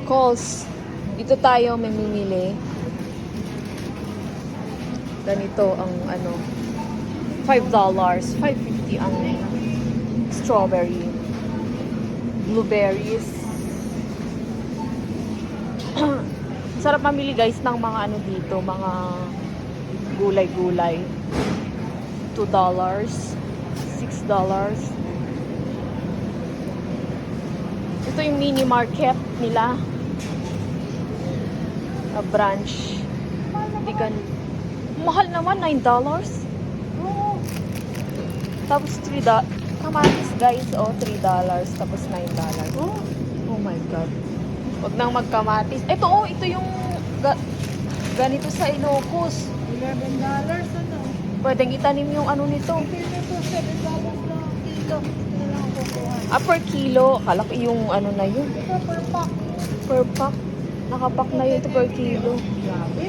Coles. Dito tayo mamimili. Ganito ang ano, $5. $5.50 ang strawberry. Blueberries. Sarap mamili guys ng mga ano dito, mga gulay-gulay. $2, $6. Ito yung mini market nila. A branch. Hindi mahal naman, $9. Oo. Tapos $3. Kamatis guys, $3. Tapos $9. Oh my God. Huwag nang magkamatis. Ito yung ganito sa Ilocos. $11 ano? Pwedeng itanim yung ano nito. Ito, $7 lang kilo. Ito lang ang kukuha. Per kilo. Akala ko yung ano na yun. Ito, per pack. Per pack. Nakapack na yun ito per kilo. Grabe.